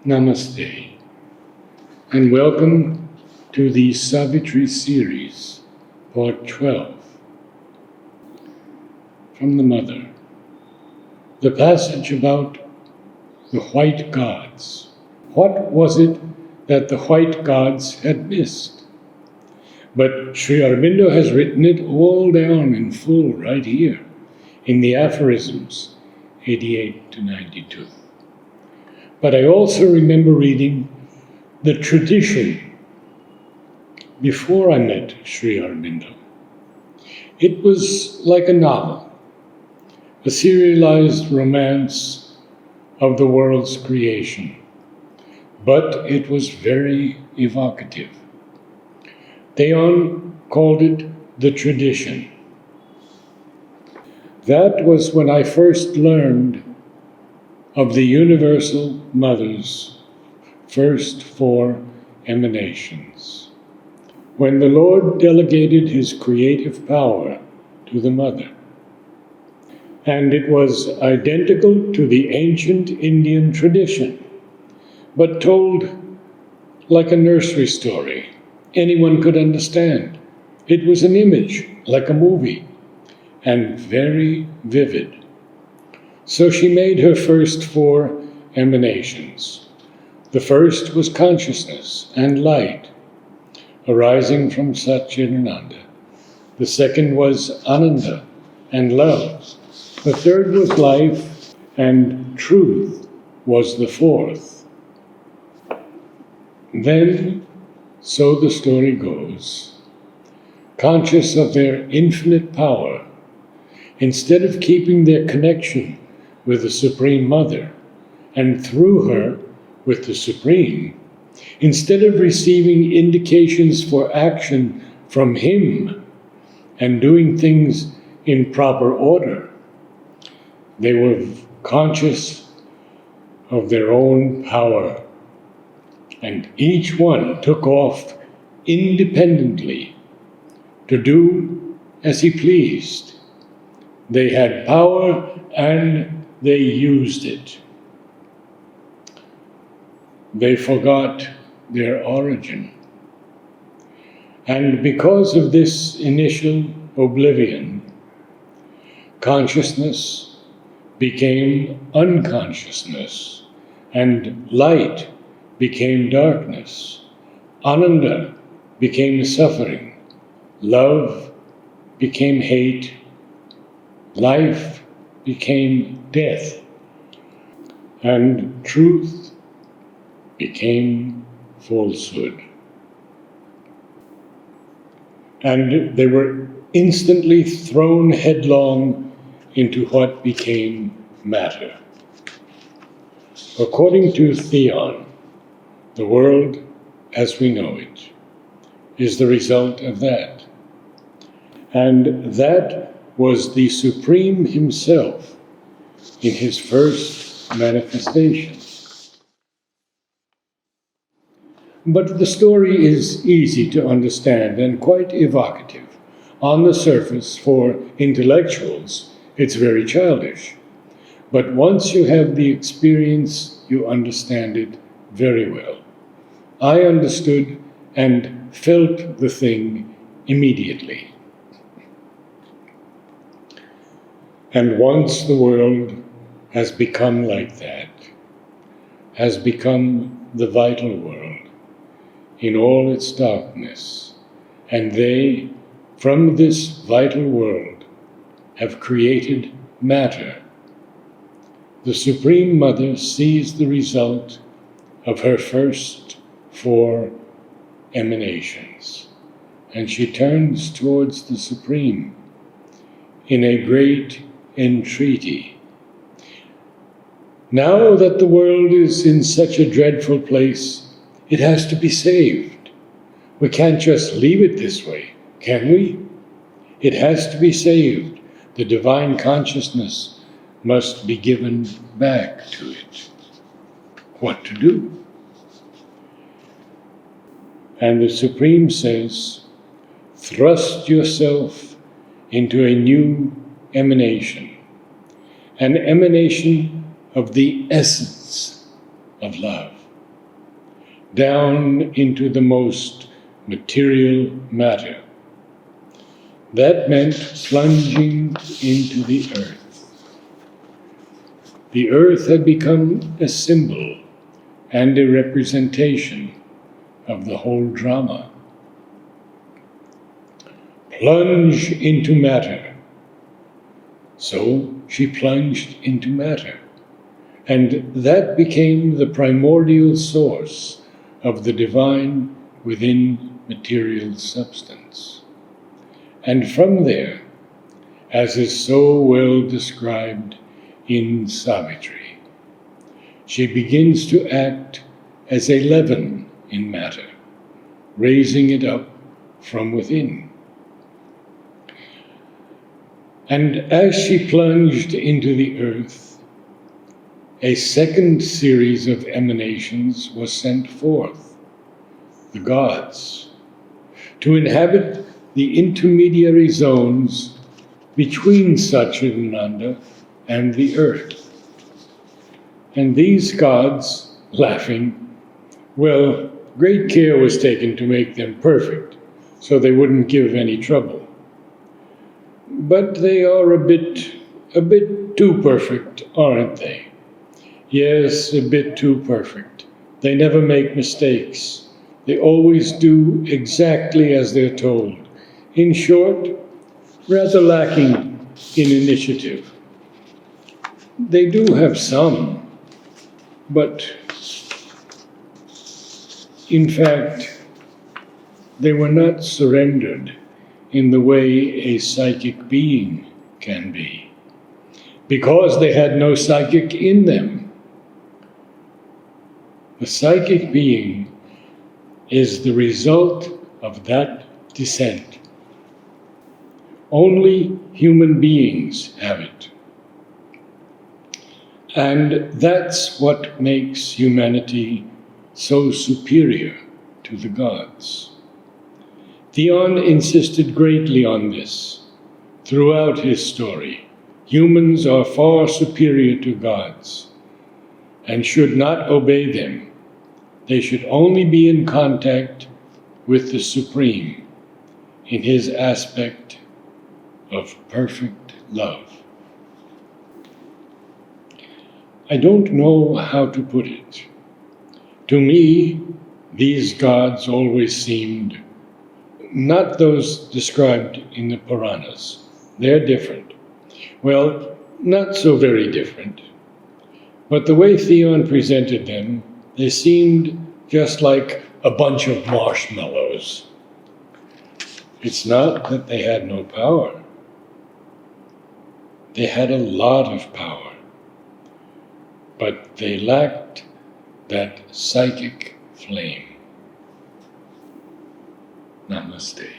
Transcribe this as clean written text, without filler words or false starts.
Namaste, and welcome to the Savitri series, part 12. From the Mother, the passage about the white gods. What was it that the white gods had missed? But Sri Aurobindo has written it all down in full right here in the aphorisms 88 to 92. But I also remember reading the tradition before I met Sri Aurobindo. It was like a novel, a serialized romance of the world's creation, but it was very evocative. Theon called it the tradition. That was when I first learned of the Universal Mother's first four emanations, when the Lord delegated his creative power to the Mother. And it was identical to the ancient Indian tradition, but told like a nursery story anyone could understand. It was an image, like a movie, and very vivid. So she made her first four emanations. The first was consciousness and light, arising from Satchidananda. The second was Ananda and love. The third was life, and truth was the fourth. Then, so the story goes, conscious of their infinite power, instead of keeping their connection with the Supreme Mother, and through her with the Supreme, instead of receiving indications for action from Him and doing things in proper order, they were conscious of their own power, and each one took off independently to do as he pleased. They had power and they used it. They forgot their origin. And because of this initial oblivion, consciousness became unconsciousness, and light became darkness. Ananda became suffering. Love became hate. Life became death, and truth became falsehood. And they were instantly thrown headlong into what became matter. According to Theon, the world as we know it is the result of that. And that was the Supreme Himself in His first manifestation. But the story is easy to understand and quite evocative. On the surface, for intellectuals, it's very childish. But once you have the experience, you understand it very well. I understood and felt the thing immediately. And once the world has become like that, has become the vital world in all its darkness, and they, from this vital world, have created matter, the Supreme Mother sees the result of her first four emanations, and she turns towards the Supreme in a great entreaty. Now that the world is in such a dreadful place, it has to be saved. We can't just leave it this way, can we? It has to be saved. The divine consciousness must be given back to it. What to do? And the Supreme says, thrust yourself into a new emanation, an emanation of the essence of love. down into the most material matter. That meant plunging into the earth. The earth had become a symbol and a representation of the whole drama. Plunge into matter. So she plunged into matter, and that became the primordial source of the divine within material substance. And from there, as is so well described in Savitri, she begins to act as a leaven in matter, raising it up from within. And as she plunged into the earth, a second series of emanations was sent forth, the gods, to inhabit the intermediary zones between Satchidananda and the earth. And these gods, laughing, well, great care was taken to make them perfect, so they wouldn't give any trouble. But they are a bit too perfect, aren't they? Yes, a bit too perfect. They never make mistakes. They always do exactly as they're told. In short, rather lacking in initiative. They do have some, but in fact, they were not surrendered in the way a psychic being can be, because they had no psychic in them. The psychic being is the result of that descent. Only human beings have it. And that's what makes humanity so superior to the gods. Theon insisted greatly on this. Throughout his story, humans are far superior to gods and should not obey them. They should only be in contact with the Supreme in his aspect of perfect love. I don't know how to put it. To me, these gods always seemed not those described in the Puranas. They're different. Well, not so very different. But the way Theon presented them, they seemed just like a bunch of marshmallows. It's not that they had no power. They had a lot of power. But they lacked that psychic flame. Namaste.